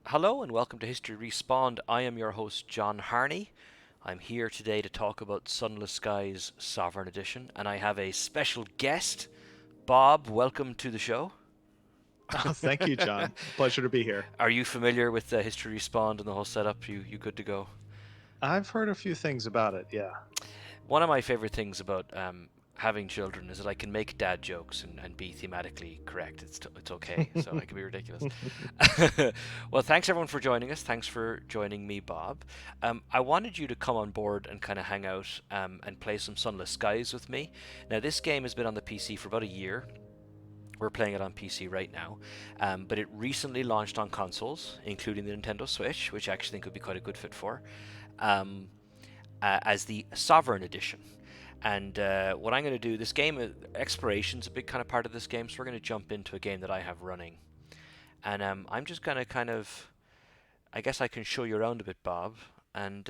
Hello and welcome to History Respawned. I am your host, John Harney. I'm here today to talk about Sunless Skies Sovereign Edition, and I have a special guest, Bob. Welcome to the show. Oh, thank you, John. Pleasure to be here. Are you familiar with History Respawned and the whole setup? You good to go? I've heard a few things about it. Yeah. One of my favorite things about having children is that I can make dad jokes and be thematically correct. It's okay, so I can be ridiculous. Well, thanks everyone for joining us. Thanks for joining me, Bob. I wanted you to come on board and kind of hang out and play some Sunless Skies with me. Now, this game has been on the PC for about a year. We're playing it on PC right now, but it recently launched on consoles, including the Nintendo Switch, which I actually think would be quite a good fit for. Um, as the Sovereign Edition. And what I'm going to do, this game, exploration is a big kind of part of this game, so we're going to jump into a game that I have running. And I'm just going to kind of, I guess I can show you around a bit, Bob, and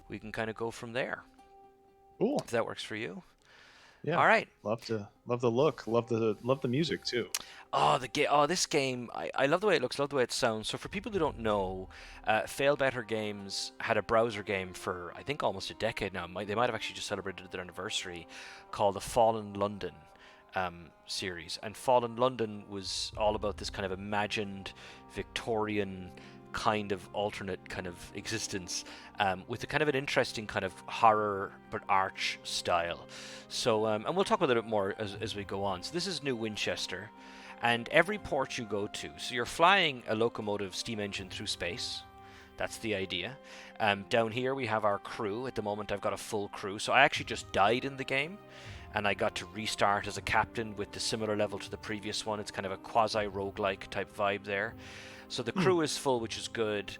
we can kind of go from there, Cool. if that works for you. Yeah. All right. Love the look. Love the music too. This game, I love the way it looks, love the way it sounds. So for people who don't know, Failbetter Games had a browser game for I think almost a decade now. They might have actually just celebrated their anniversary, called the Fallen London series. And Fallen London was all about this kind of imagined Victorian kind of alternate kind of existence, with a kind of an interesting kind of horror but arch style. So, and we'll talk a little bit more as we go on. So this is New Winchester, and every port you go to, so you're flying a locomotive steam engine through space. That's the idea. Down here we have our crew. At the moment I've got a full crew, so I actually just died in the game, and I got to restart as a captain with the similar level to the previous one. It's kind of a quasi roguelike type vibe there. So the Hmm. crew is full, which is good.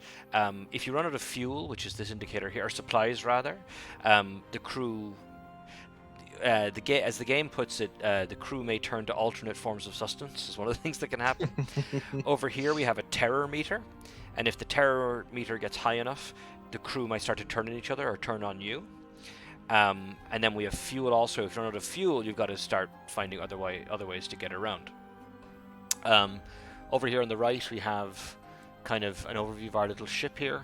If you run out of fuel, which is this indicator here, or supplies rather, the crew, as the game puts it, the crew may turn to alternate forms of sustenance. Is one of the things that can happen. Over here we have a terror meter, and if the terror meter gets high enough, the crew might start to turn on each other or turn on you. And then we have fuel also. If you run out of fuel, you've got to start finding other ways to get around. Um, Over here on the right, we have kind of an overview of our little ship here.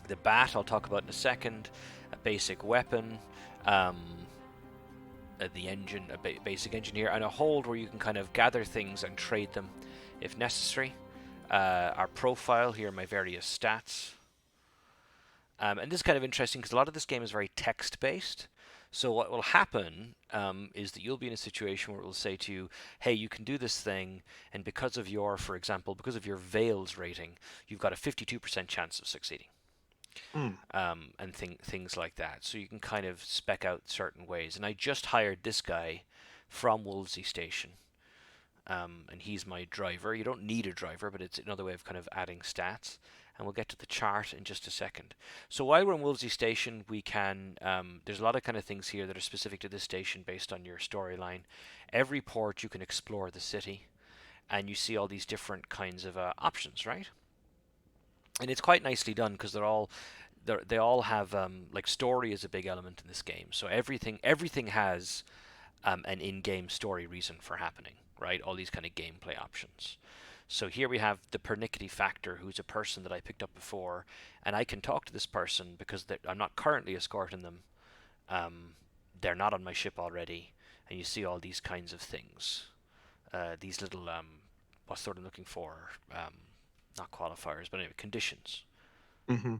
The bat, I'll talk about in a second. A basic weapon, um, the engine, basic engine here, and a hold where you can kind of gather things and trade them if necessary. Our profile here, my various stats. And this is kind of interesting because a lot of this game is very text based. So what will happen is that you'll be in a situation where it will say to you, "Hey, you can do this thing, and because of your, for example, because of your Veils rating, you've got a 52% chance of succeeding," Hmm. and things like that. So you can kind of spec out certain ways. And I just hired this guy from Wolsey Station, and he's my driver. You don't need a driver, but it's another way of kind of adding stats. And we'll get to the chart in just a second. So while we're in Wolsey Station, we can. There's a lot of kind of things here that are specific to this station based on your storyline. Every port you can explore the city, and you see all these different kinds of options, right? And it's quite nicely done because they all have like story is a big element in this game. So everything has an in-game story reason for happening, right? All these kind of gameplay options. So here we have the pernickety factor, who's a person that I picked up before, and I can talk to this person because I'm not currently escorting them. Um, they're not on my ship already, and you see all these kinds of things. These little what's the word I'm looking for? Not qualifiers, but anyway, conditions. Hmm.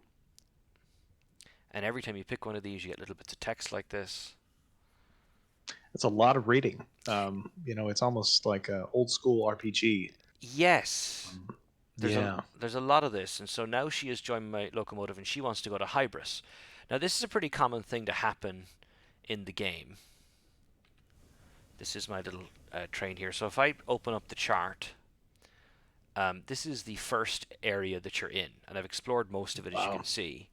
And every time you pick one of these, you get little bits of text like this. It's a lot of reading. It's almost like a old school RPG. Yes, there's a Yeah. there's a lot of this, and so now she has joined my locomotive, and she wants to go to Hybris. Now this is a pretty common thing to happen in the game. This is my little train here. So if I open up the chart, this is the first area that you're in, and I've explored most of it as you can Wow. see.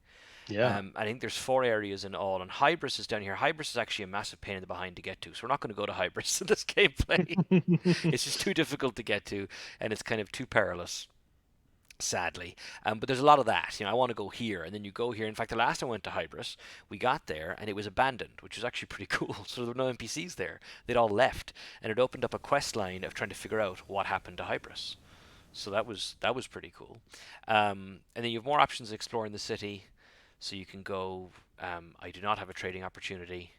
Yeah. I think there's 4 areas in all, and Hybris is down here. Hybris is actually a massive pain in the behind to get to, so we're not going to go to Hybris in this gameplay. It's just too difficult to get to, and it's kind of too perilous, sadly. But there's a lot of that. I want to go here, and then you go here. In fact, the last time I went to Hybris, we got there, and it was abandoned, which was actually pretty cool. So there were no NPCs there. They'd all left, and it opened up a quest line of trying to figure out what happened to Hybris. So that was pretty cool. And then you have more options exploring the city. So you can go. I do not have a trading opportunity.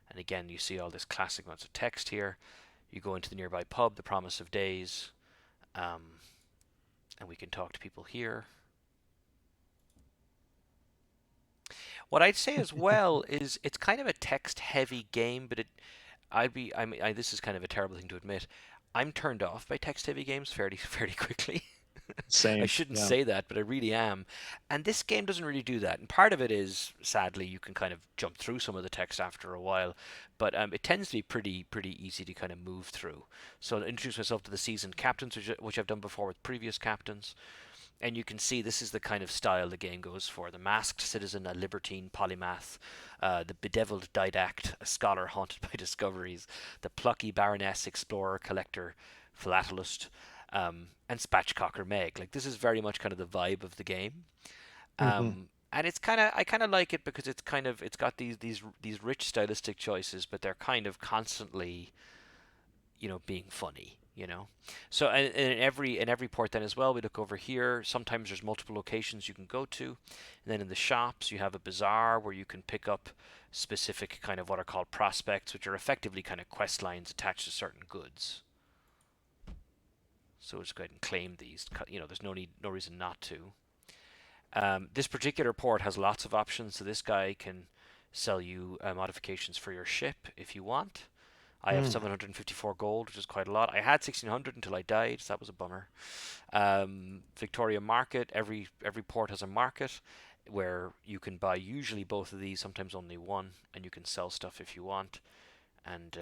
And again, you see all this classic amounts of text here. You go into the nearby pub, the Promise of Days, and we can talk to people here. What I'd say as well is it's kind of a text-heavy game, but this is kind of a terrible thing to admit. I'm turned off by text-heavy games fairly fairly quickly. I Same. shouldn't Yeah. say that, but I really am. And this game doesn't really do that. And part of it is, sadly, you can kind of jump through some of the text after a while, but it tends to be pretty easy to kind of move through. So I'll introduce myself to the seasoned captains, which I've done before with previous captains. And you can see this is the kind of style the game goes for. The masked citizen, a libertine polymath, the bedeviled didact, a scholar haunted by discoveries, the plucky baroness, explorer, collector, philatelist, and spatchcocker Meg. Like, this is very much kind of the vibe of the game. Hmm. And I kind of like it because it's got these rich stylistic choices, but they're kind of constantly, being funny. So in every port then as well, we look over here. Sometimes there's multiple locations you can go to, and then in the shops you have a bazaar where you can pick up specific kind of what are called prospects, which are effectively kind of quest lines attached to certain goods. So we'll just go ahead and claim these. There's no reason not to. This particular port has lots of options, so this guy can sell you modifications for your ship if you want. I have Mm. 754 gold, which is quite a lot. I had 1600 until I died, so that was a bummer. Victoria Market. Every port has a market where you can buy usually both of these, sometimes only one, and you can sell stuff if you want. And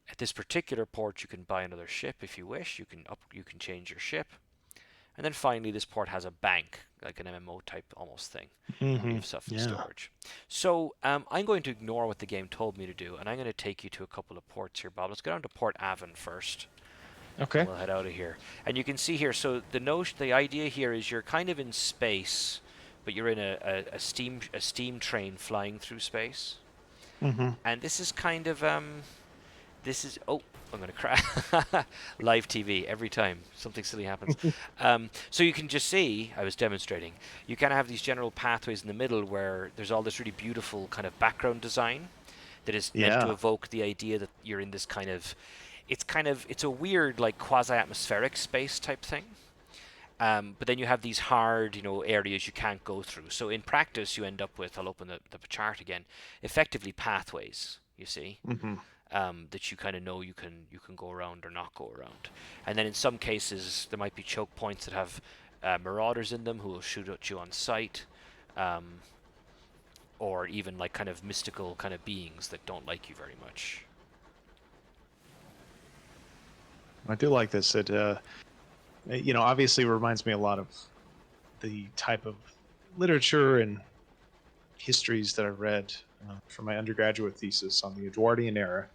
at this particular port, you can buy another ship if you wish. You can change your ship. And then finally, this port has a bank, like an MMO type almost thing, where you Hmm. have stuff in Yeah. storage. So I'm going to ignore what the game told me to do, and I'm going to take you to a couple of ports here, Bob. Let's go down to Port Avon first, and Okay. we'll head out of here. And you can see here, so the idea here is you're kind of in space, but you're in a steam train flying through space. Hmm. And this is kind of this is oh, I'm going to crash. Live TV every time something silly happens. So you can just see, I was demonstrating, you kind of have these general pathways in the middle where there's all this really beautiful kind of background design that is meant to Yeah. evoke the idea that you're in this it's a weird like quasi-atmospheric space type thing. But then you have these hard, areas you can't go through. So in practice, you end up with, I'll open the chart again, effectively pathways, you see, Hmm. that you kind of know you can go around or not go around. And then in some cases, there might be choke points that have marauders in them who will shoot at you on sight, um, or even like kind of mystical kind of beings that don't like you very much. I do like this. Obviously reminds me a lot of the type of literature and histories that I read for my undergraduate thesis on the Edwardian era.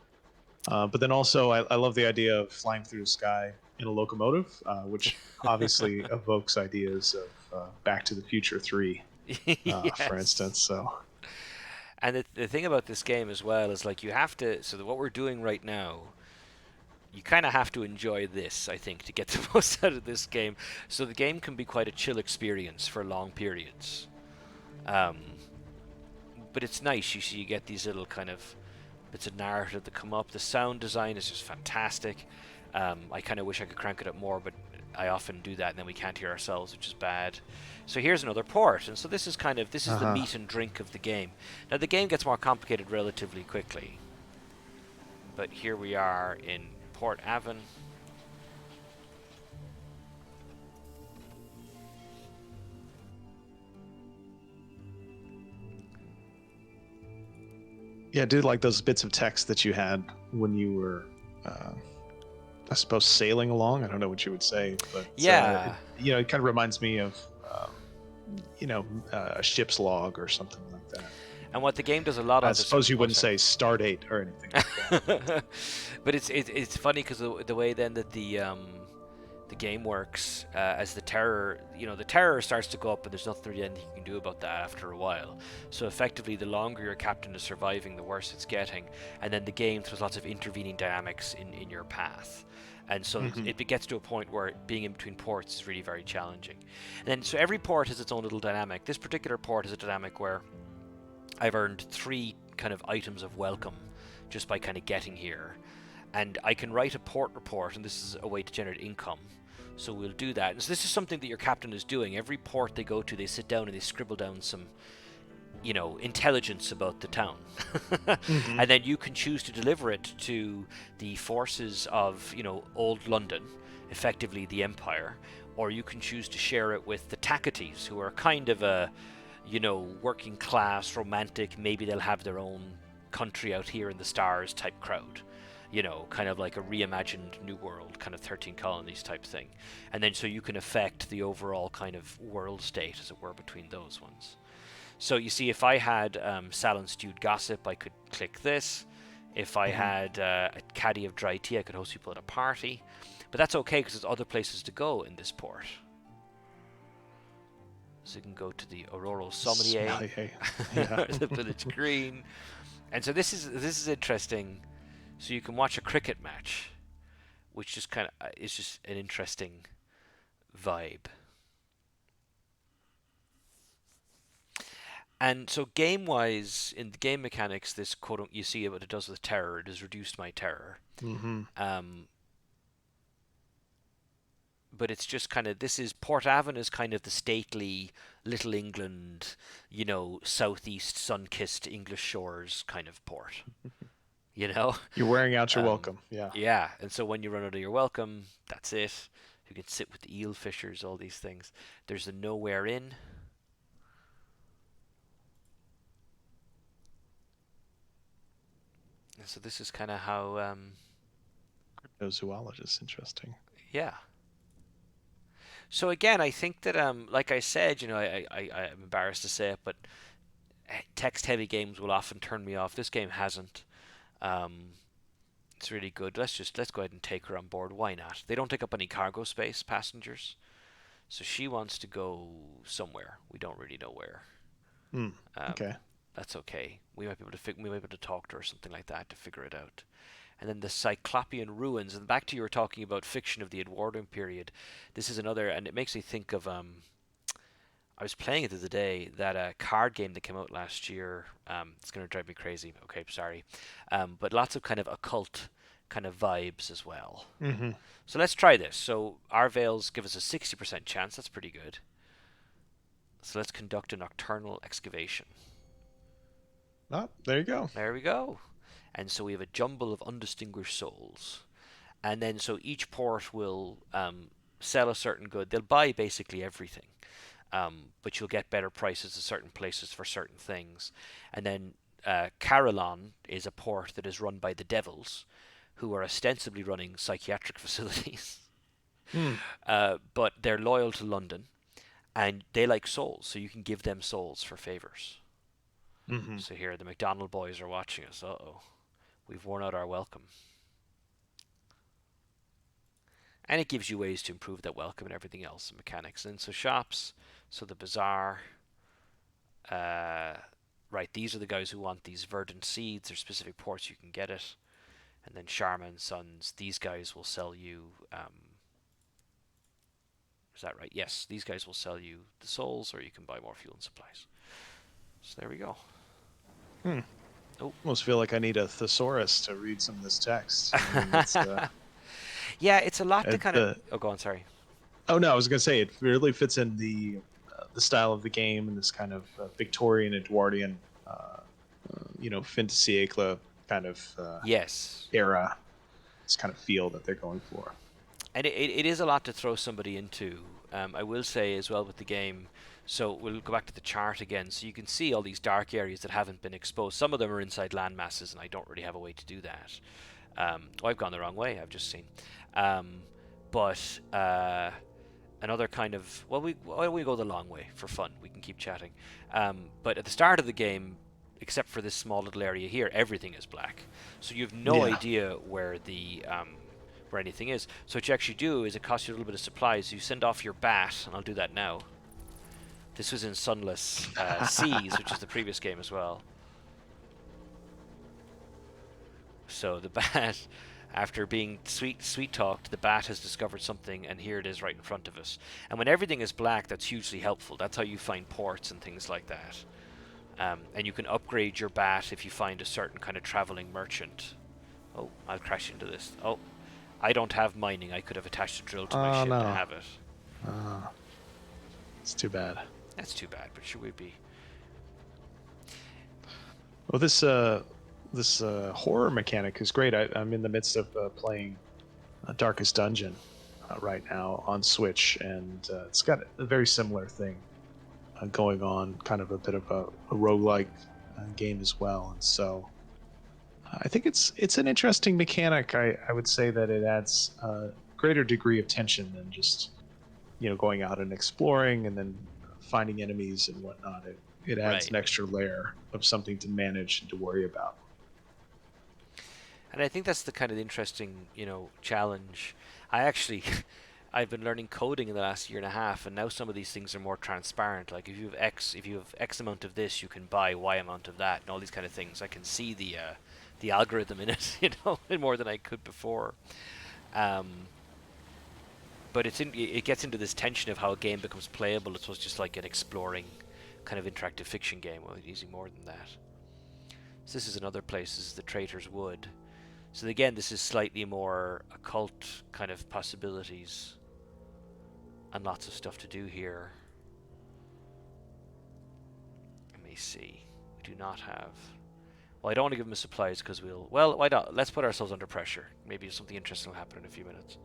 But then also, I love the idea of flying through the sky in a locomotive, which obviously evokes ideas of Back to the Future 3, for Yes. instance. So, And the thing about this game as well is like you have to. So what we're doing right now, you kind of have to enjoy this, I think, to get the most out of this game. So the game can be quite a chill experience for long periods. Um, but it's nice. You get these little kind of bits of narrative that come up. The sound design is just fantastic. I kind of wish I could crank it up more, but I often do that and then we can't hear ourselves, which is bad. So here's another port, and so this is the uh-huh. meat and drink of the game. Now the game gets more complicated relatively quickly, but here we are in Port Avon. Yeah, I did like those bits of text that you had when you were, I suppose, sailing along. I don't know what you would say, but Yeah, it kind of reminds me of, a ship's log or something like that. and what the game does a lot I of is, suppose you oh wouldn't sorry. say start date or anything like that. But it's funny because the way then that the game works as the terror, the terror starts to go up, and there's nothing really anything you can do about that after a while. So effectively, the longer your captain is surviving, the worse it's getting, and then the game throws lots of intervening dynamics in your path. And so Mm-hmm. it gets to a point where being in between ports is really very challenging. And then so every port has its own little dynamic. This particular port is a dynamic where I've earned 3 kind of items of welcome just by kind of getting here. And I can write a port report, and this is a way to generate income. So we'll do that. And so this is something that your captain is doing. Every port they go to, they sit down and they scribble down some, intelligence about the town. Mm-hmm. And then you can choose to deliver it to the forces of, old London, effectively the Empire, or you can choose to share it with the Tacites, who are kind of a, working class, romantic, maybe they'll have their own country out here in the stars type crowd. Kind of like a reimagined New World, kind of 13 colonies type thing. And then so you can affect the overall kind of world state, as it were, between those ones. So you see, if I had Sal and Stewed Gossip, I could click this. If I had a caddy of dry tea, I could host people at a party. But that's okay, because there's other places to go in this port. So you can go to the Aurora Sommelier, Yeah. the Village Green. And so this is interesting. So you can watch a cricket match, which just kind of is just an interesting vibe. And so game-wise, in the game mechanics, this quote you see what it does with terror. It has reduced my terror. Mm-hmm. But it's just kind of, this is Port Avon is kind of the stately Little England, southeast sun-kissed English shores kind of port. You're wearing out your Um, welcome. Yeah. Yeah, and so when you run out of your welcome, that's it. You can sit with the eel fishers, all these things. There's the Nowhere Inn. And so this is kind of how, Cryptozoologist, interesting. yeah. So again, I think that, like I said, I'm embarrassed to say it, but text-heavy games will often turn me off. This game hasn't. Um, it's really good. Let's go ahead and take her on board. Why not? They don't take up any cargo space, passengers. So she wants to go somewhere. We don't really know where. Okay. That's okay. We might be able to we might be able to talk to her or something like that to figure it out. And then the Cyclopean ruins. And back to you were talking about fiction of the Edwardian period. This is another, and it makes me think of I was playing it the other day, that card game that came out last year. It's going to drive me crazy. Okay, sorry. But lots of kind of occult kind of vibes as well. Mm-hmm. So let's try this. So our veils give us a 60% chance. That's pretty good. So let's conduct a nocturnal excavation. Oh, there you go. There we go. And so we have a jumble of undistinguished souls. And then so each port will sell a certain good. They'll buy basically everything. But you'll get better prices at certain places for certain things. And then Carillon is a port that is run by the devils, who are ostensibly running psychiatric facilities. Hmm. But they're loyal to London, and they like souls, so you can give them souls for favors. Mm-hmm. So here, the McDonald boys are watching us. Uh-oh. We've worn out our welcome. And it gives you ways to improve that welcome and everything else, and mechanics. And so shops, so the bazaar. Right, these are the guys who want these verdant seeds. There's specific ports you can get it. And then Sharma and Sons, these guys will sell you... is that right? Yes, these guys will sell you the souls, or you can buy more fuel and supplies. So there we go. Hmm. Oh. Almost feel like I need a thesaurus to read some of this text. Yeah, it's a lot to kind of... the- Oh, go on, sorry. Oh no, I was gonna say it really fits in the style of the game and this kind of Victorian Edwardian, fin de siècle kind of Yes. era. This kind of feel that they're going for. And it is a lot to throw somebody into. I will say as well with the game, so we'll go back to the chart again, so you can see all these dark areas that haven't been exposed. Some of them are inside land masses, and I don't really have a way to do that. I've gone the wrong way, I've just seen. But another kind of... Well, we go the long way for fun. We can keep chatting. But at the start of the game, except for this small little area here, everything is black. So you have no idea where the where anything is. So what you actually do is it costs you a little bit of supplies. You send off your bat, and I'll do that now. This was in Sunless Seas, which is the previous game as well. So the bat, after being sweet talked, the bat has discovered something, and here it is right in front of us. And when everything is black, that's hugely helpful. That's how you find ports and things like that. And you can upgrade your bat if you find a certain kind of traveling merchant. Oh, I'll crash into this. Oh, I don't have mining. I could have attached a drill to my Oh ship to no. have it. It's too bad. That's too bad, but should we be? Well, this horror mechanic is great. I'm in the midst of playing Darkest Dungeon right now on Switch, and it's got a very similar thing going on, kind of a bit of a roguelike game as well. And so I think it's an interesting mechanic. I would say that it adds a greater degree of tension than just going out and exploring and then finding enemies and whatnot. It adds Right. an extra layer of something to manage and to worry about. And I think that's the kind of interesting, challenge. I actually, I've been learning coding in the last year and a half, and now some of these things are more transparent. Like if you have X amount of this, you can buy Y amount of that, and all these kind of things. I can see the algorithm in it, more than I could before. Um, but it gets into this tension of how a game becomes playable. It was just like an exploring kind of interactive fiction game, well, using more than that. So this is another place. This is the Traitor's Wood. So again, this is slightly more occult kind of possibilities, and lots of stuff to do here. Let me see. We do not have. Well, I don't want to give them supplies because we'll. Well, why not? Let's put ourselves under pressure. Maybe something interesting will happen in a few minutes.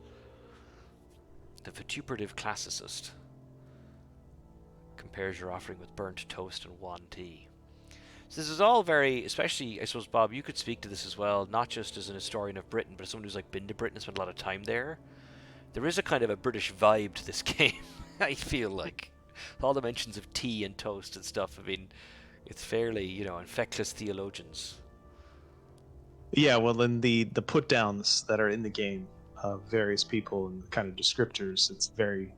The vituperative classicist compares your offering with burnt toast and wan tea. So this is all very, especially, I suppose, Bob, you could speak to this as well, not just as an historian of Britain, but as someone who's like been to Britain and spent a lot of time there. There is a kind of a British vibe to this game, I feel like. All the mentions of tea and toast and stuff, I mean, it's fairly, and feckless theologians. Yeah, well, then the put downs that are in the game of various people and the kind of descriptors, it's very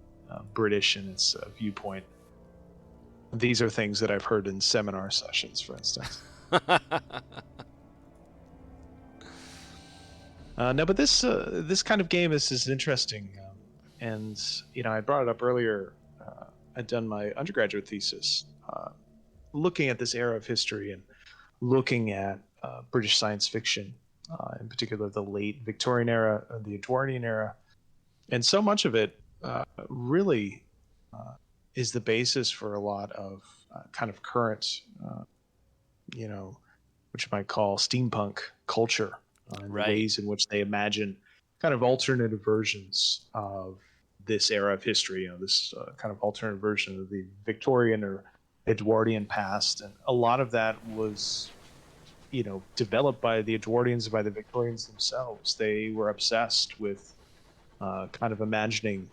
British in its viewpoint. These are things that I've heard in seminar sessions, for instance. No, but this kind of game is interesting, and I brought it up earlier. I'd done my undergraduate thesis looking at this era of history and looking at British science fiction, in particular the late Victorian era, the Edwardian era, and so much of it really is the basis for a lot of kind of current, which you might call steampunk culture, and the Right. ways in which they imagine kind of alternative versions of this era of history, this kind of alternative version of the Victorian or Edwardian past. And a lot of that was, developed by the Edwardians and by the Victorians themselves. They were obsessed with kind of imagining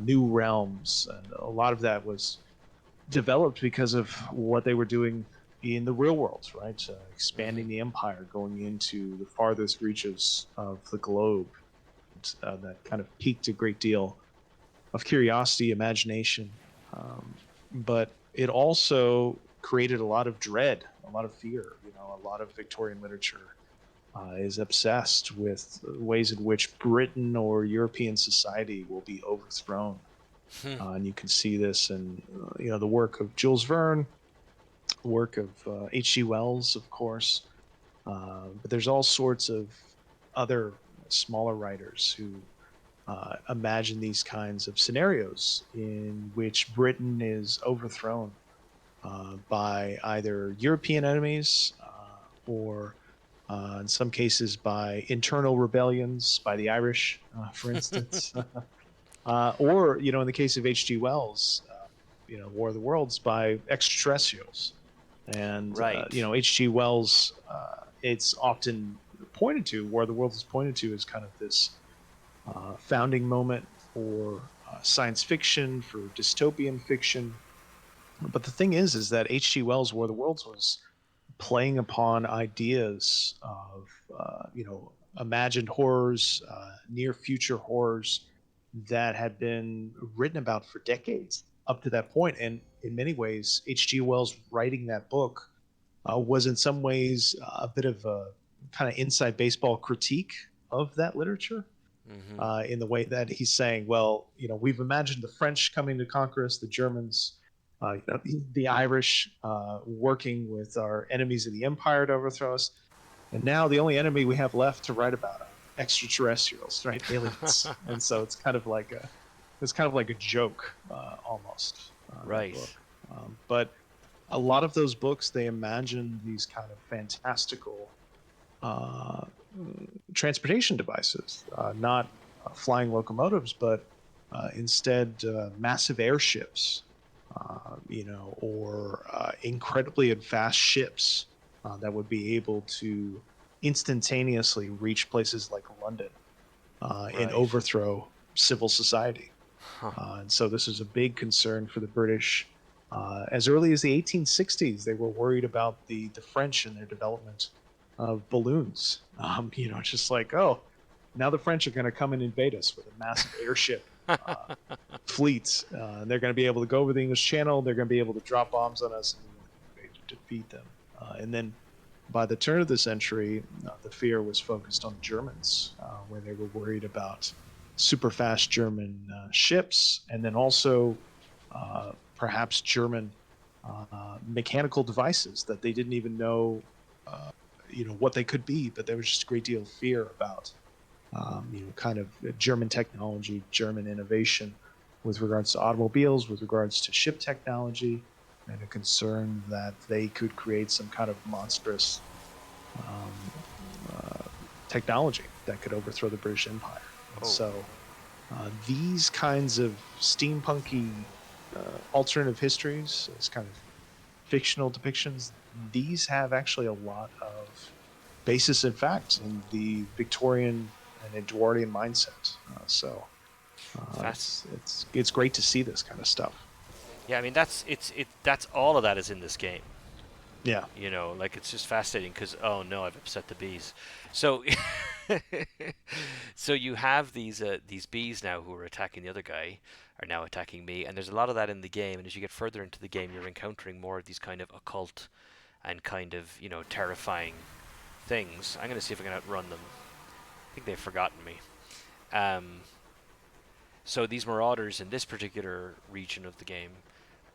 new realms. And a lot of that was developed because of what they were doing in the real world, right? Expanding the empire, going into the farthest reaches of the globe. That kind of piqued a great deal of curiosity, imagination. But it also created a lot of dread, a lot of fear. A lot of Victorian literature is obsessed with ways in which Britain or European society will be overthrown. And you can see this in the work of Jules Verne, work of H.G. Wells, of course. But there's all sorts of other smaller writers who imagine these kinds of scenarios in which Britain is overthrown by either European enemies or in some cases by internal rebellions, by the Irish, for instance. Or, in the case of H.G. Wells, War of the Worlds, by extraterrestrials. And, Right. H.G. Wells, it's often pointed to, War of the Worlds is pointed to as kind of this founding moment for science fiction, for dystopian fiction. But the thing is that H.G. Wells' War of the Worlds was playing upon ideas of, imagined horrors, near future horrors that had been written about for decades up to that point. And in many ways, H.G. Wells writing that book was in some ways a bit of a kind of inside baseball critique of that literature. Mm-hmm. In the way that he's saying, well, we've imagined the French coming to conquer us, the Germans, the Irish working with our enemies of the empire to overthrow us, and now the only enemy we have left to write about are extraterrestrials, right? Aliens. And so it's kind of like a joke almost, that Right. book. But a lot of those books, they imagine these kind of fantastical uh, transportation devices, not flying locomotives, but instead massive airships, or incredibly fast ships that would be able to instantaneously reach places like London and Right. overthrow civil society. Huh. And so this is a big concern for the British. As early as the 1860s, they were worried about the French and their development of balloons. Just like, oh, now the French are going to come and invade us with a massive airship uh, fleet. And they're going to be able to go over the English Channel. They're going to be able to drop bombs on us, and we won't to defeat them. And then by the turn of the century, the fear was focused on the Germans, where they were worried about super fast German ships, and then also perhaps German mechanical devices that they didn't even know, what they could be, but there was just a great deal of fear about, kind of German technology, German innovation with regards to automobiles, with regards to ship technology, and a concern that they could create some kind of monstrous um, uh, technology that could overthrow the British Empire. And Oh. so these kinds of steampunky alternative histories, as kind of fictional depictions, these have actually a lot of basis in fact in the Victorian and Edwardian mindset. Fast. It's great to see this kind of stuff. Yeah, I mean that's all of that is in this game. Yeah. Like it's just fascinating because oh no, I've upset the bees. So, so you have these bees now who are attacking the other guy are now attacking me, and there's a lot of that in the game. And as you get further into the game, you're encountering more of these kind of occult and kind of terrifying things. I'm gonna see if I can outrun them. I think they've forgotten me. Um, so these marauders in this particular region of the game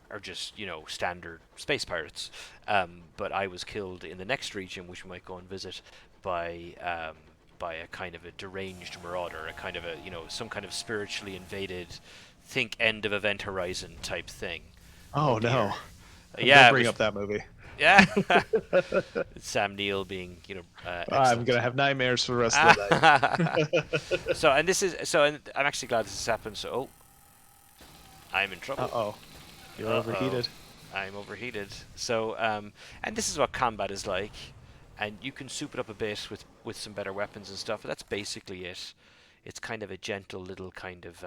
are just standard space pirates. But I was killed in the next region, which we might go and visit, by a kind of a deranged marauder, a kind of a some kind of spiritually invaded, think end of event horizon type thing. Oh Oh dear. no! Don't Yeah, it bring was. up that movie. Yeah. Sam Neill being I'm excellent. gonna have nightmares for the rest of the night. So and this is so and I'm actually glad this has happened. So I'm in Uh trouble. oh, you're Uh-oh. overheated. I'm overheated. So, and this is what combat is like. And you can soup it up a bit with some better weapons and stuff, but that's basically it. It's kind of a gentle little kind of,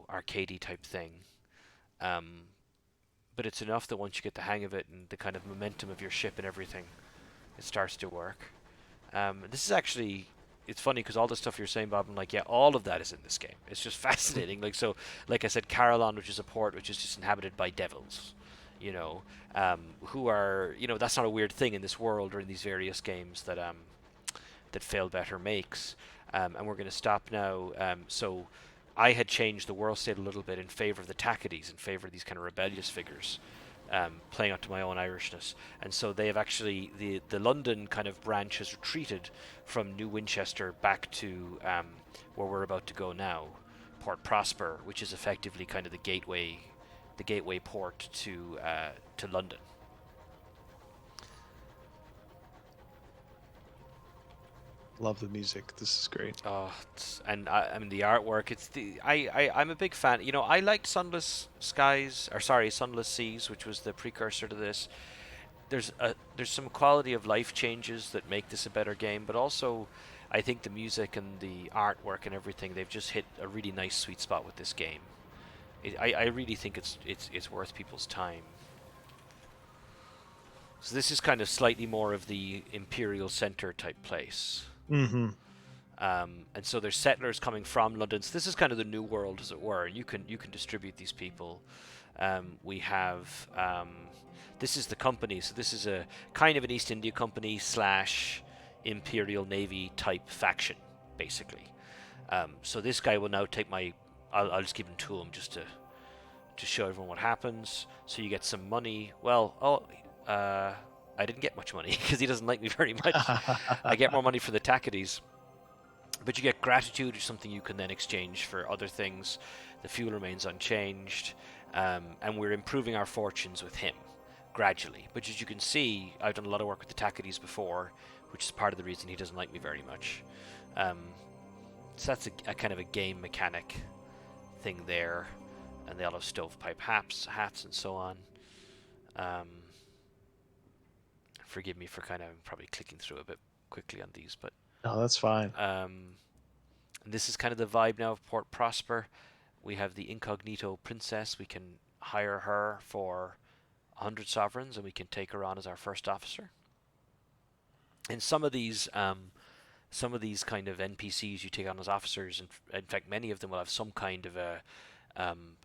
arcadey type thing. Um, but it's enough that once you get the hang of it and the kind of momentum of your ship and everything, it starts to work. This is actually it's funny because all the stuff you're saying, Bob, I'm like, yeah, all of that is in this game. It's just fascinating. Like so, like I said, Carillon, which is a port which is just inhabited by devils, who are that's not a weird thing in this world or in these various games that Failbetter makes. And we're going to stop now. So I had changed the world state a little bit in favor of the Tacadies, in favor of these kind of rebellious figures, playing up to my own Irishness. And so they have actually the London kind of branch has retreated from New Winchester back to where we're about to go now, Port Prosper, which is effectively kind of the gateway port to London. Love the music. This is great. Oh, and I mean the artwork. It's the I'm a big fan. I liked Sunless Skies, or sorry, Sunless Seas, which was the precursor to this. There's some quality of life changes that make this a better game, but also I think the music and the artwork and everything they've just hit a really nice sweet spot with this game. I really think it's worth people's time. So this is kind of slightly more of the imperial center type place. Mm-hmm. And so there's settlers coming from London. So this is kind of the new world, as it were. And you can distribute these people. We have this is the company. So this is a kind of an East India Company slash Imperial Navy type faction, basically. So this guy will now take my. I'll just give him to him just to show everyone what happens. So you get some money. Well, I didn't get much money because he doesn't like me very much. I get more money for the Tacadies. But you get gratitude, or something you can then exchange for other things. The fuel remains unchanged, and we're improving our fortunes with him gradually. But as you can see, I've done a lot of work with the Tacadies before, which is part of the reason he doesn't like me very much. Um, so that's a kind of a game mechanic thing there, and they all have stovepipe hats, and so on. Um, Forgive me for kind of probably clicking through a bit quickly on these, but No, that's fine. and this is kind of the vibe now of Port Prosper. We have the incognito princess. We can hire her for 100 sovereigns, and we can take her on as our first officer. And some of these kind of NPCs you take on as officers, and in fact, many of them will have some kind of a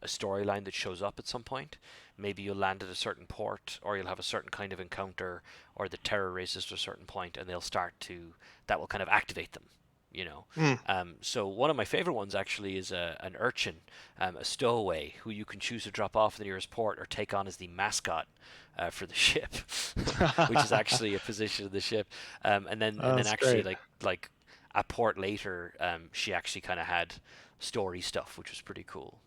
storyline that shows up at some point. Maybe you'll land at a certain port, or you'll have a certain kind of encounter, or the terror raises to a certain point, and they'll start to that will kind of activate them. You know, Mm. so one of my favorite ones actually is an urchin, a stowaway who you can choose to drop off in the nearest port or take on as the mascot for the ship, which is actually a position of the ship. And then That's actually great. like a port later, she actually kind of had story stuff, which was pretty cool.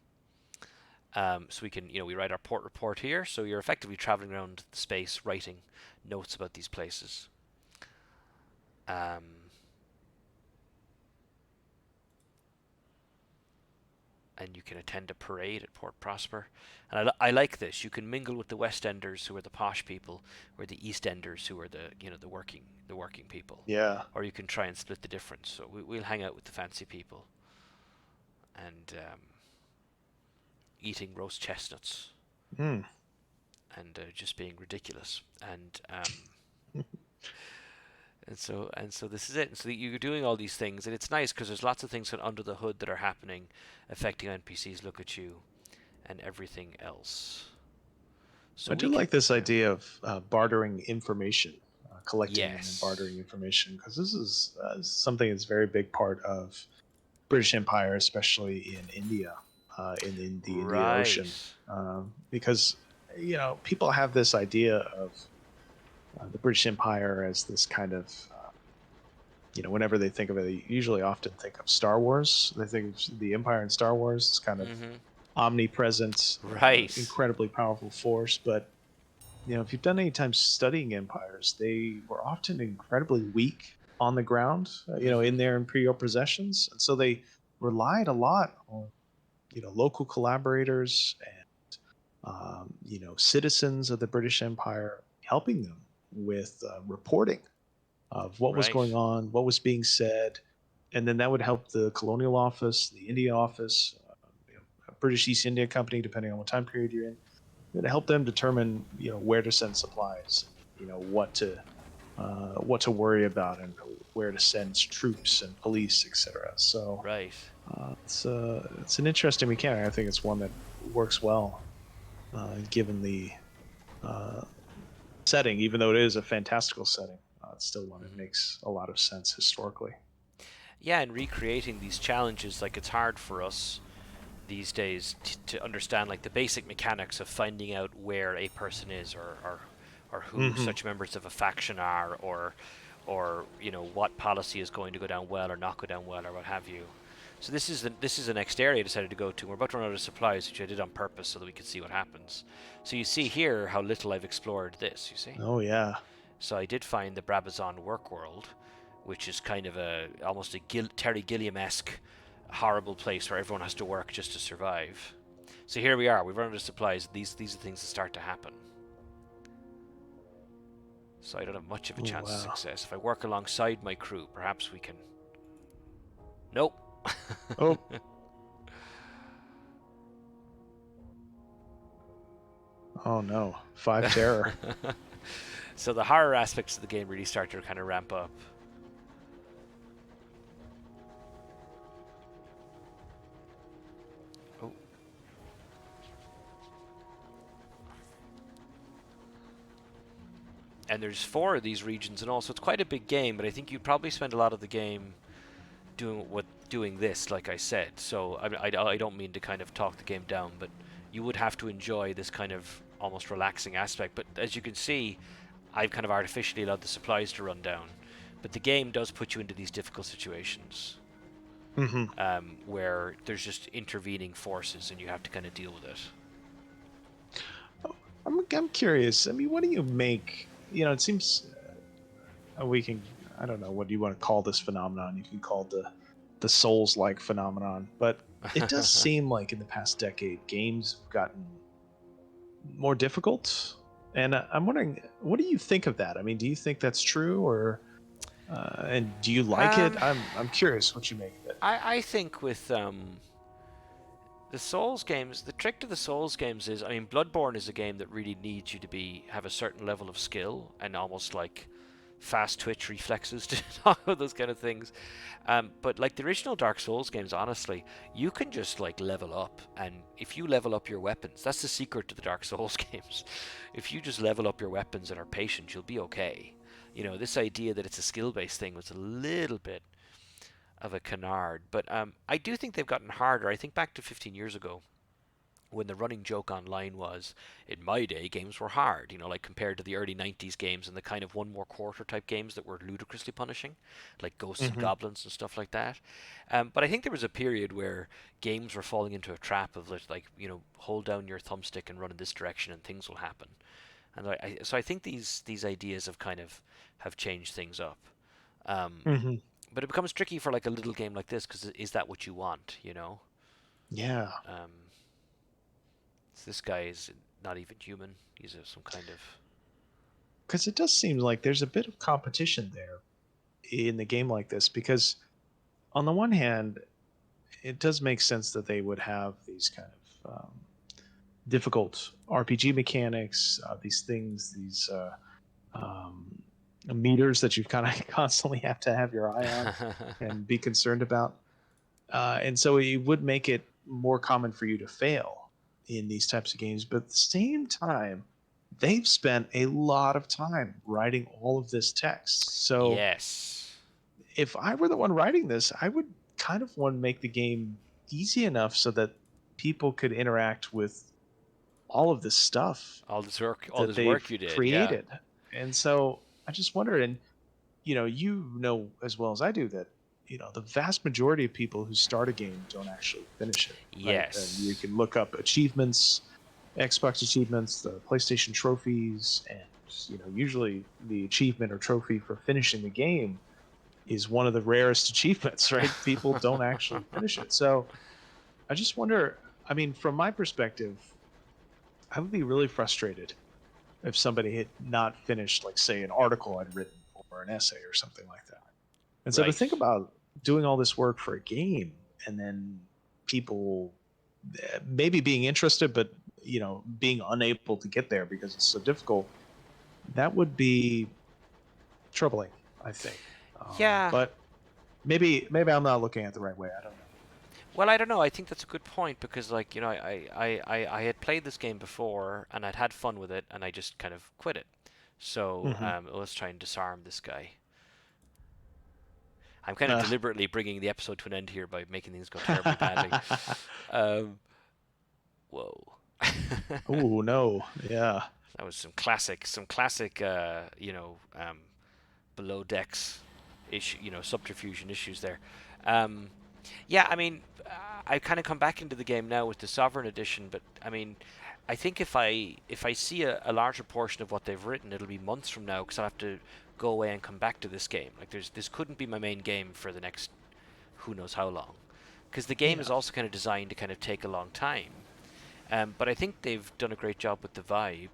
So we can, we write our port report here. So you're effectively traveling around the space, writing notes about these places. Um, and you can attend a parade at Port Prosper. And I like this. You can mingle with the West Enders, who are the posh people, or the East Enders, who are the working people. Yeah. Or you can try and split the difference. So we'll hang out with the fancy people and eating roast chestnuts Mm. and just being ridiculous. And so this is it. And so you're doing all these things, and it's nice because there's lots of things under the hood that are happening, affecting NPCs. Look at you, and everything else. So I we do can, like this yeah. idea of bartering information, collecting and then Yes. bartering information, because this is something that's a very big part of British Empire, especially in India, in the India Right. Ocean, because people have this idea of the British Empire as this kind of whenever they think of it, they usually often think of Star Wars. They think of the Empire in Star Wars. It's kind of Mhm. omnipresent, Right. incredibly powerful force. But if you've done any time studying empires, they were often incredibly weak on the ground, in Mhm. their imperial possessions, and so they relied a lot on local collaborators and citizens of the British Empire helping them with reporting of what was Right. going on, what was being said, and then that would help the colonial office, the India office, British East India Company, depending on what time period you're in, to help them determine where to send supplies, what to worry about, and where to send troops and police, etc. So Right. it's an interesting mechanic. I think it's one that works well given the uh, setting, even though it is a fantastical setting. It's still one that Mhm. makes a lot of sense historically. Yeah, and recreating these challenges, like it's hard for us these days to understand like the basic mechanics of finding out where a person is, or who Hmm. such members of a faction are, or what policy is going to go down well or not go down well, or what have you. So this is the next area I decided to go to. We're about to run out of supplies, which I did on purpose so that we could see what happens. So you see here how little I've explored this. You see. Oh yeah. So I did find the Brabazon work world, which is kind of almost a Terry Gilliam-esque horrible place where everyone has to work just to survive. So here we are. We've run out of supplies. These are things that start to happen. So I don't have much of a Oh chance of wow. success. If I work alongside my crew, perhaps we can. Nope. Oh. Oh no. 5 terror. So the horror aspects of the game really start to kind of ramp up. Oh, and there's 4 of these regions and all, so it's quite a big game. But I think you'd probably spend a lot of the game doing this, like I said. So I don't mean to kind of talk the game down, but you would have to enjoy this kind of almost relaxing aspect. But as you can see, I've kind of artificially allowed the supplies to run down. But the game does put you into these difficult situations Hmm. where there's just intervening forces and you have to kind of deal with it. I'm curious. I mean, what do you make? It seems we can. I don't know what you want to call this phenomenon. You can call it the Souls-like phenomenon, but it does seem like in the past decade, games have gotten more difficult. And I'm wondering, what do you think of that? I mean, do you think that's true, or and do you like it? um, I'm curious what you make of it. I think with the Souls games, the trick to the Souls games is, I mean, Bloodborne is a game that really needs you to have a certain level of skill and almost like fast twitch reflexes to talk about those kind of things. But like the original Dark Souls games, honestly, you can just like level up, and if you level up your weapons, that's the secret to the Dark Souls games. If you just level up your weapons and are patient, you'll be okay. This idea that it's a skill-based thing was a little bit of a canard. But I do think they've gotten harder. I think back to 15 years ago when the running joke online was, in my day, games were hard, like compared to the early 90s games and the kind of one more quarter type games that were ludicrously punishing, like Ghosts and Hmm. Goblins and stuff like that. But I think there was a period where games were falling into a trap of like, hold down your thumbstick and run in this direction and things will happen. And so I think these ideas have changed things up. Um, Hmm. but it becomes tricky for like a little game like this because is that what you want? Yeah, Um, this guy is not even human. He's some kind of because it does seem like there's a bit of competition there in the game like this. Because on the one hand, it does make sense that they would have these kind of difficult RPG mechanics, these things, these um, meters that you kind of constantly have to have your eye on and be concerned about. And so it would make it more common for you to fail in these types of games. But at the same time, they've spent a lot of time writing all of this text. So yes. if I were the one writing this, I would kind of want to make the game easy enough so that people could interact with all of this stuff All that this they've work you did, yeah. created. And so I just wonder, and you know as well as I do that the vast majority of people who start a game don't actually finish it, right? And you Yes. can look up achievements, Xbox achievements, the PlayStation trophies, and usually the achievement or trophy for finishing the game is one of the rarest achievements, right? People don't actually finish it. So I just wonder, I mean, from my perspective, I would be really frustrated if somebody had not finished, like, say, an article I'd written or an essay or something like that. And so to Right. think about doing all this work for a game and then people maybe being interested, but being unable to get there because it's so difficult, that would be troubling, I think. Yeah. But maybe I'm not looking at it the right way. I don't know. Well, I don't know. I think that's a good point because, like, I had played this game before and I'd had fun with it and I just kind of quit it. So Hmm. let's try and disarm this guy. I'm kind of Uh, deliberately bringing the episode to an end here by making things go terribly badly. Um, whoa. oh no, yeah. That was some classic, below decks issue, subterfuge issues there. Um, yeah, I mean, I kind of come back into the game now with the Sovereign Edition, but I mean, I think if I see a larger portion of what they've written, it'll be months from now because I'll have to go away and come back to this game. Like, this couldn't be my main game for the next who knows how long, because the game is Yeah. also kind of designed to kind of take a long time. But I think they've done a great job with the vibe.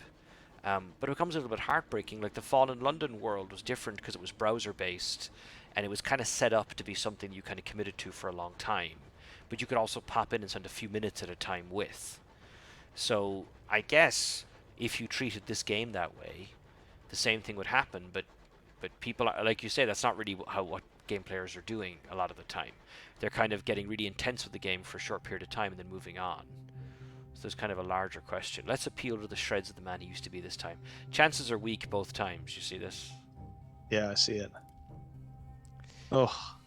But it becomes a little bit heartbreaking. Like the Fallen London world was different because it was browser based, and it was kind of set up to be something you kind of committed to for a long time. But you could also pop in and spend a few minutes at a time with. So I guess if you treated this game that way, the same thing would happen. But people are, like you say, that's not really what game players are doing a lot of the time. They're kind of getting really intense with the game for a short period of time and then moving on. So there's kind of a larger question. Let's appeal to the shreds of the man he used to be this time. Chances are weak both times. You see this? Yeah, I see it. Oh,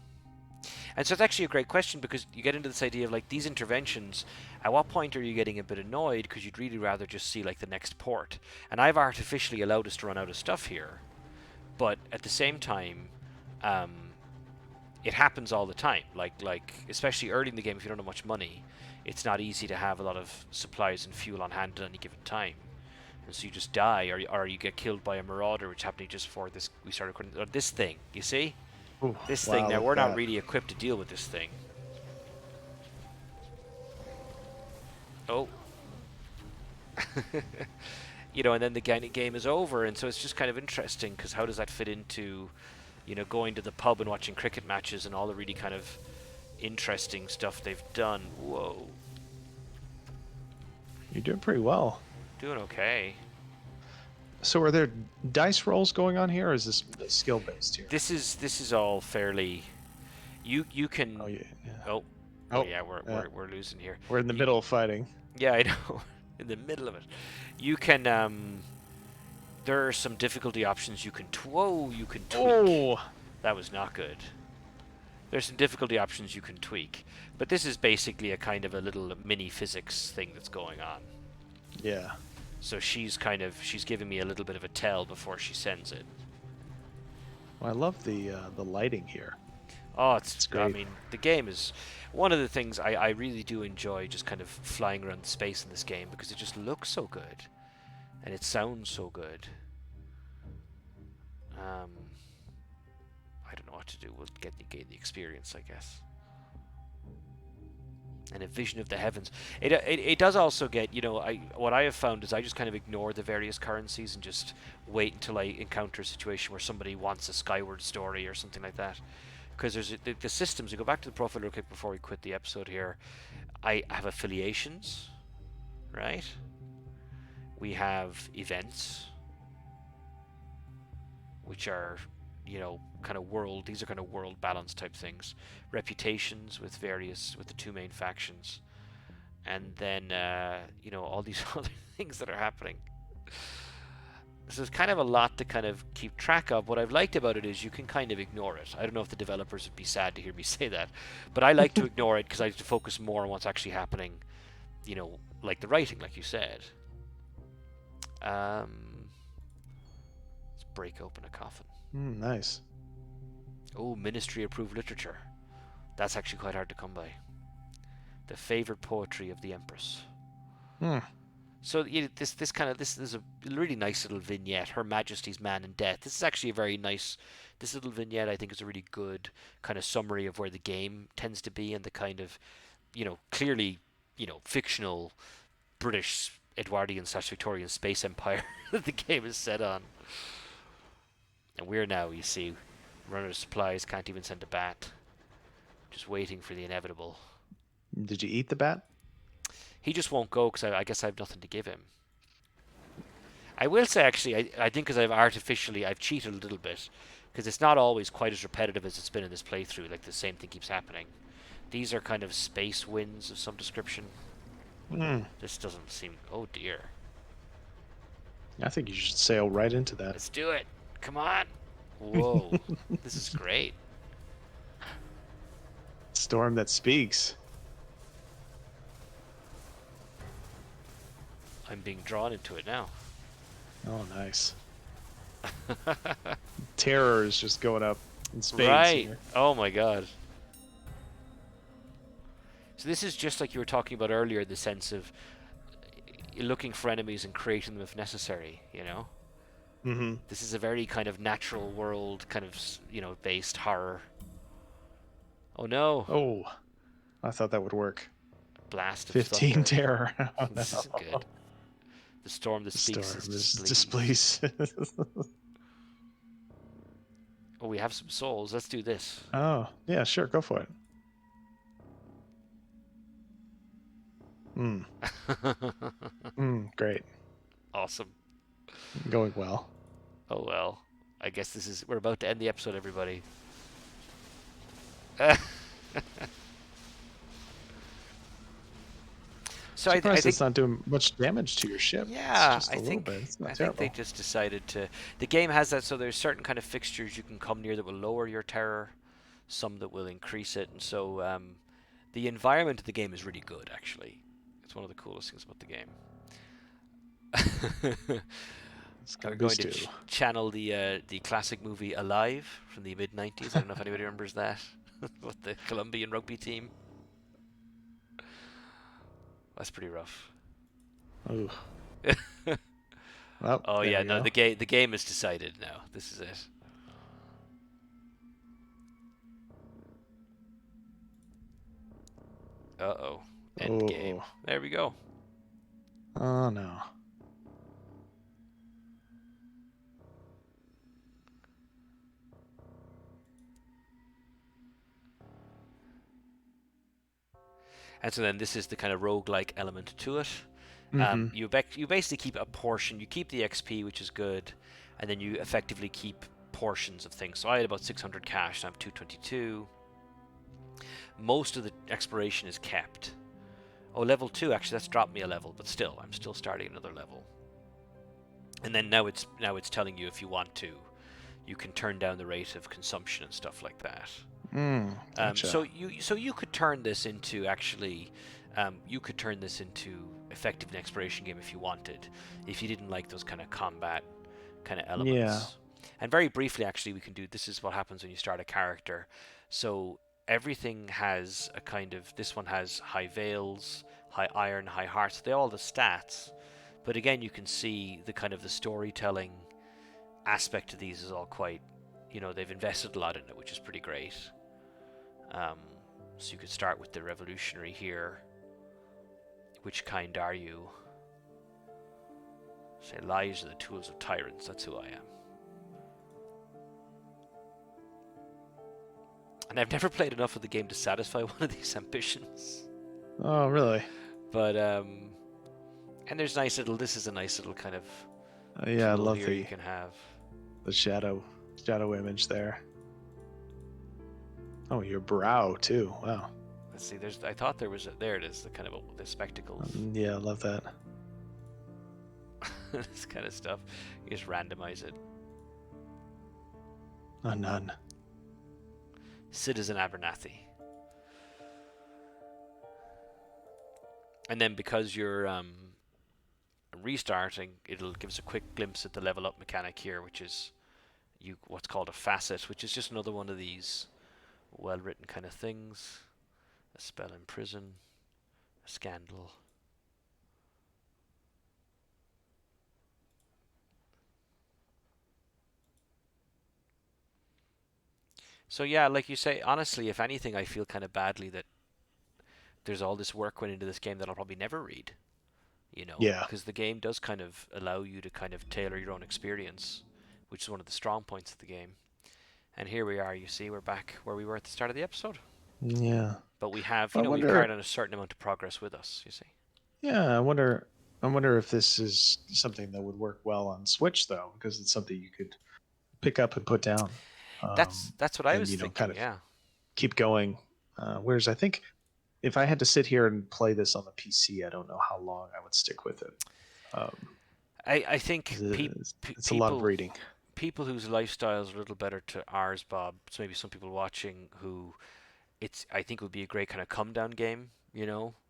And so it's actually a great question, because you get into this idea of like these interventions. At what point are you getting a bit annoyed because you'd really rather just see like the next port? And I've artificially allowed us to run out of stuff here, but at the same time, um, it happens all the time. Like especially early in the game, if you don't have much money, it's not easy to have a lot of supplies and fuel on hand at any given time. And so you just die, or you get killed by a marauder, which happened just before this we started recording. Or this thing, you see? ooh, This thing, wow, now look we're at not that. really equipped to deal with this thing. Oh. And then the game is over, and so it's just kind of interesting, because how does that fit into, going to the pub and watching cricket matches and all the really kind of interesting stuff they've done. Whoa. You're doing pretty well. Doing okay. So are there dice rolls going on here, or is this skill based here? This is all fairly. You can. Oh yeah. Oh. Oh Oh yeah, yeah. we're losing here. We're in the middle of fighting. Yeah, I know. In the middle of it, you can. There are some difficulty options you can. Whoa, you can tweak. Oh, That was not good. There's some difficulty options you can tweak, but this is basically a kind of a little mini physics thing that's going on. yeah. So she's giving me a little bit of a tell before she sends it. Well, I love the lighting here. Oh, It's I great. mean, the game is one of the things I really do enjoy, just kind of flying around space in this game, because it just looks so good, and it sounds so good. I don't know what to do. We'll gain the experience, I guess. And a vision of the heavens. It does also get, what I have found is I just kind of ignore the various currencies and just wait until I encounter a situation where somebody wants a Skyward story or something like that. Because there's the systems. We go back to the profile real quick before we quit the episode here. I have affiliations, right? We have events, which are, kind of world. These are kind of world balance type things. Reputations with the two main factions, and then all these other things that are happening. So there's kind of a lot to kind of keep track of. What I've liked about it is you can kind of ignore it. I don't know if the developers would be sad to hear me say that, but I like to ignore it because I like to focus more on what's actually happening. Like the writing, like you said. Let's break open a coffin. Nice. Oh, ministry approved literature. That's actually quite hard to come by. The favored poetry of the Empress. Hmm. So this is a really nice little vignette. Her Majesty's Man in Death. This is actually a very nice. This little vignette, I think, is a really good kind of summary of where the game tends to be, and the kind of, clearly, fictional British Edwardian/Victorian space empire that the game is set on. And we're now, you see, running out of supplies, can't even send a bat. Just waiting for the inevitable. Did you eat the bat? He just won't go because I guess I have nothing to give him. I will say, actually, I think because I've cheated a little bit, because it's not always quite as repetitive as it's been in this playthrough. Like the same thing keeps happening. These are kind of space winds of some description. Hmm. This doesn't seem. Oh dear. I think you should sail right into that. Let's do it. Come on. Whoa. This is great. Storm that speaks. I'm being drawn into it now. Oh, nice. Terror is just going up in spades Right. here. Oh my god. So this is just like you were talking about earlier, the sense of looking for enemies and creating them if necessary, Mm-hmm. This is a very kind of natural world, kind of, based horror. Oh no. Oh, I thought that would work. Blast of 15 thunder. terror. Oh, This no. isn't good. The storm that speaks Storm is is displeased. displeased. Oh, we have some souls. Let's do this. Oh, yeah, sure, go for it. Great. Awesome. Going well. Oh well. I guess we're about to end the episode, everybody. So I Surprised think it's not doing much damage to your ship. It's yeah, just a little bit. It's I not think they terrible. just decided to. The game has that, so there's certain kind of fixtures you can come near that will lower your terror, some that will increase it, and so the environment of the game is really good. Actually, it's one of the coolest things about the game. It's We're got going these to two. channel the classic movie Alive from the mid '90s. I don't know if anybody remembers that, with the Colombian rugby team. That's pretty rough. Ooh. Well, Oh there yeah, we no, go. the game is decided now. This is it. Uh oh, end game. Oh, There we go. oh no. And so then this is the kind of roguelike element to it. Mm-hmm. You basically keep a portion. You keep the XP, which is good, and then you effectively keep portions of things. So I had about 600 cash, and I'm 222. Most of the exploration is kept. Oh, level 2, actually, that's dropped me a level, but still, I'm still starting another level. And then now it's telling you if you want to, you can turn down the rate of consumption and stuff like that. So Gotcha. you could turn this into actually, you could turn this into effective an exploration game if you wanted, if you didn't like those kind of combat kind of Yeah. elements. And very briefly, actually, we can do this is what happens when you start a character. So everything has a kind of this one has high veils, high iron, high hearts. They all the stats, but again, you can see the kind of the storytelling aspect of these is all quite, they've invested a lot in it, which is pretty great. Um, so you could start with the revolutionary here. Which kind are you? Say, lies are the tools of tyrants. That's who I am. And I've never played enough of the game to satisfy one of these ambitions. Oh, really? But and there's nice little. This is a nice little kind of Yeah, I tool love here you can have. the shadow image there. Oh, your brow too. Wow. Let's see. I thought there was. There it is. The kind of the spectacles. Yeah, I love that. This kind of stuff. You just randomize it. A nun. Citizen Abernathy. And then because you're restarting, it'll give us a quick glimpse at the level up mechanic here, which is what's called a facet, which is just another one of these well written kind of things. A spell in prison, a scandal. So yeah, like you say, honestly, if anything, I feel kind of badly that there's all this work went into this game that I'll probably never read. Yeah. Because the game does kind of allow you to kind of tailor your own experience, which is one of the strong points of the game. And here we are, you see, we're back where we were at the start of the episode. Yeah. But we have, I we've carried wonder. on a certain amount of progress with us, you see. Yeah, I wonder. I wonder if this is something that would work well on Switch though, because it's something you could pick up and put down, That's what I and was thinking, kind of yeah. keep going. Whereas I think if I had to sit here and play this on the PC, I don't know how long I would stick with it. Um, I think 'Cause it's a lot of people reading. people whose lifestyles are a little better to ours, Bob. So maybe some people watching who I think would be a great kind of come down game,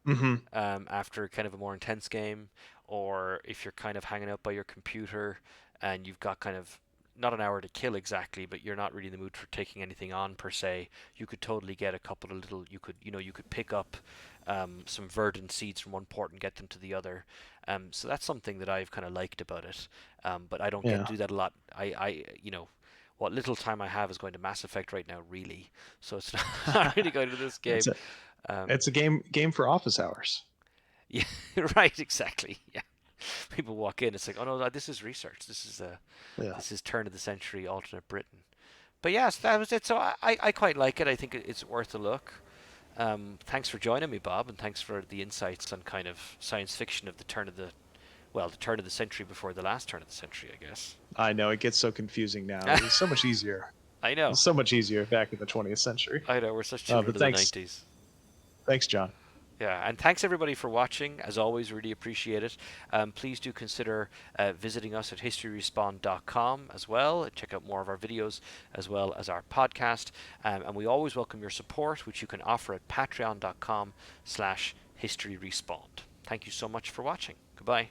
Hmm. after kind of a more intense game, or if you're kind of hanging out by your computer and you've got kind of not an hour to kill exactly, but you're not really in the mood for taking anything on per se, you could totally get a couple of little. You could pick up some verdant seeds from one port and get them to the other. So that's something that I've kind of liked about it. But I don't get Yeah, to do that a lot. What little time I have is going to Mass Effect right now, really. So it's not really going to this it's game. a Um, it's a game for office hours. yeah, right, exactly. Yeah, people walk in, it's like, oh no, this is research. Yeah, This is turn of the century alternate Britain. But yes, that was it. So I quite like it. I think it's worth a look. Thanks for joining me, Bob, and thanks for the insights on kind of science fiction of the turn of the well, the turn of the century before the last turn of the century, I guess. I know it gets so confusing now. It was so much easier. I It know. was so much easier back in the 20th century. I know. We're such children But of the 90s. thanks, John. Yeah, and thanks everybody for watching. As always, really appreciate it. Please do consider visiting us at historyrespawn.com as well. Check out more of our videos as well as our podcast. And we always welcome your support, which you can offer at patreon.com/historyrespawn. Thank you so much for watching. Goodbye.